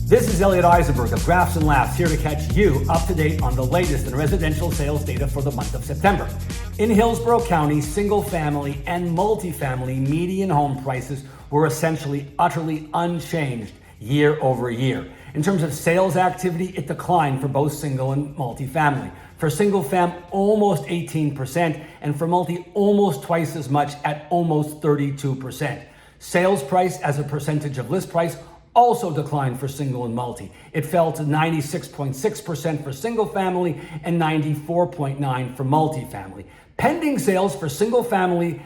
This is Elliot Eisenberg of Graphs and Laughs here to catch you up to date on the latest in residential sales data for the month of September. In Hillsborough County, single family and multifamily median home prices were essentially utterly unchanged year over year. In terms of sales activity, it declined for both single and multifamily. For single fam, almost 18%, and for multi, almost twice as much at almost 32%. Sales price as a percentage of list price also declined for single and multi. It fell to 96.6% for single family and 94.9% for multifamily. Pending sales for single family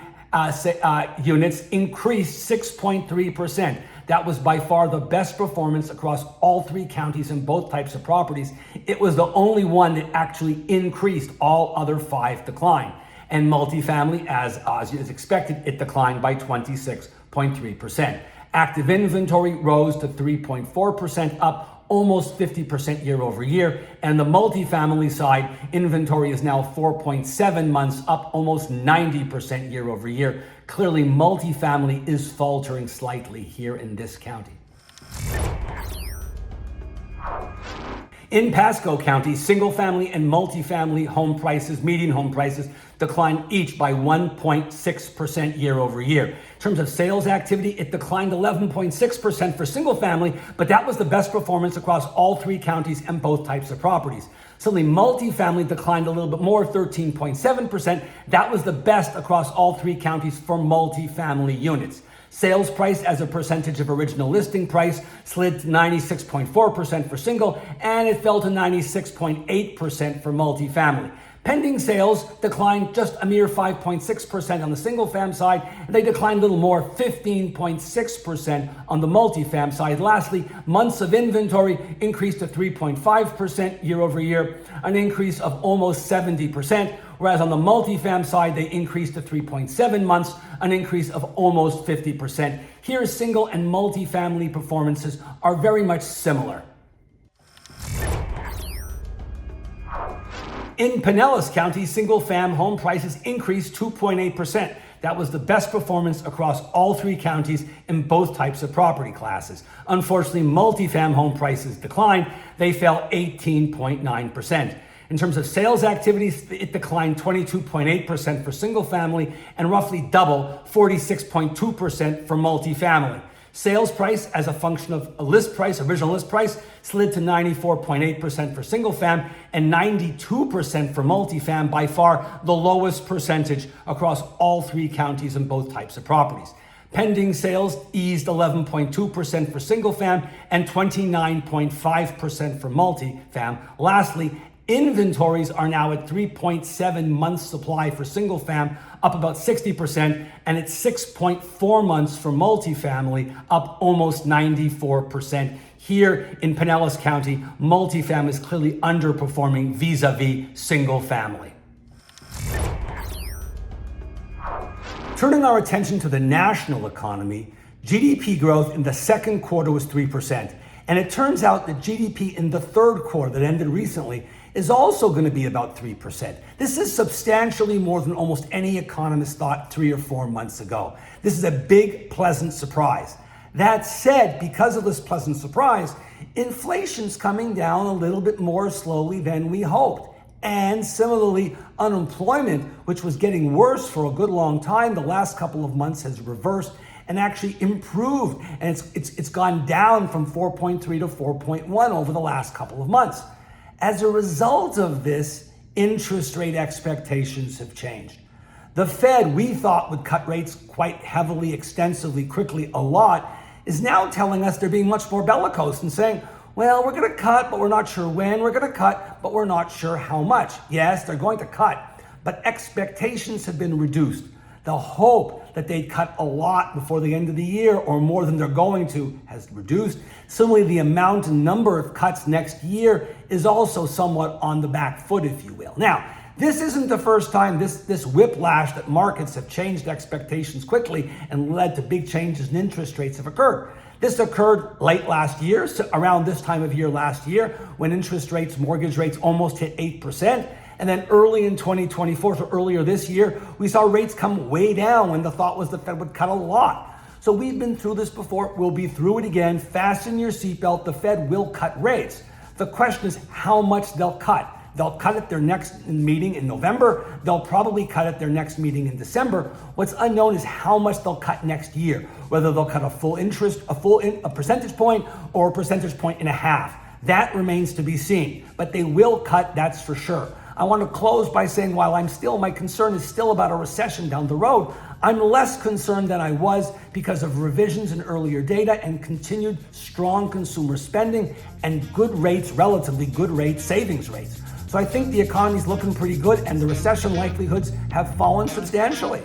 units increased 6.3%. That was by far the best performance across all three counties in both types of properties. It was the only one that actually increased. All other five declined. And multifamily, as is expected, it declined by 26.3%. Active inventory rose to 3.4%, up almost 50% year over year. And the multifamily side, inventory is now 4.7 months, up almost 90% year over year. Clearly, multifamily is faltering slightly here in this county. In Pasco County, single family and multifamily home prices, median home prices, declined each by 1.6% year over year. In terms of sales activity, it declined 11.6% for single family, but that was the best performance across all three counties and both types of properties. Similarly, multifamily declined a little bit more, 13.7%. That was the best across all three counties for multifamily units. Sales price as a percentage of original listing price slid to 96.4% for single, and it fell to 96.8% for multifamily. Pending sales declined just a mere 5.6% on the single fam side, and they declined a little more, 15.6% on the multifam side. Lastly, months of inventory increased to 3.5% year over year, an increase of almost 70%, whereas on the multifam side, they increased to 3.7 months, an increase of almost 50%. Here, single and multifamily performances are very much similar. In Pinellas County, single-fam home prices increased 2.8%. That was the best performance across all three counties in both types of property classes. Unfortunately, multifam home prices declined. They fell 18.9%. In terms of sales activities, it declined 22.8% for single family and roughly double, 46.2% for multifamily. Sales price as a function of a list price, original list price, slid to 94.8% for single fam and 92% for multifam, by far the lowest percentage across all three counties in both types of properties. Pending sales eased 11.2% for single fam and 29.5% for multifam. Lastly, inventories are now at 3.7 months supply for single fam, up about 60%, and it's 6.4 months for multifamily, up almost 94%. Here in Pinellas County, multifam is clearly underperforming vis-a-vis single family. Turning our attention to the national economy, GDP growth in the second quarter was 3%. And it turns out that GDP in the third quarter that ended recently is also going to be about 3%. This is substantially more than almost any economist thought 3 or 4 months ago. This is a big, pleasant surprise. That said, because of this pleasant surprise, inflation's coming down a little bit more slowly than we hoped. And similarly, unemployment, which was getting worse for a good long time, the last couple of months has reversed and actually improved. And it's gone down from 4.3 to 4.1 over the last couple of months. As a result of this, interest rate expectations have changed. The Fed, we thought would cut rates quite heavily, extensively, quickly, a lot, is now telling us they're being much more bellicose and saying, well, we're going to cut, but we're not sure when. We're going to cut, but we're not sure how much. Yes, they're going to cut, but expectations have been reduced. The hope that they'd cut a lot before the end of the year or more than they're going to has reduced. Similarly, the amount and number of cuts next year is also somewhat on the back foot, if you will. Now, this isn't the first time this whiplash that markets have changed expectations quickly and led to big changes in interest rates have occurred. This occurred late last year, so around this time of year last year, when interest rates, mortgage rates almost hit 8%. And then early in 2024, so earlier this year, we saw rates come way down when the thought was the Fed would cut a lot. So we've been through this before. We'll be through it again. Fasten your seatbelt. The Fed will cut rates. The question is how much they'll cut. They'll cut at their next meeting in November. They'll probably cut at their next meeting in December. What's unknown is how much they'll cut next year, whether they'll cut a percentage point or a percentage point and a half. That remains to be seen, but they will cut, that's for sure. I want to close by saying while my concern is still about a recession down the road, I'm less concerned than I was because of revisions in earlier data and continued strong consumer spending and good rates, relatively good rates, savings rates. So I think the economy's looking pretty good and the recession likelihoods have fallen substantially.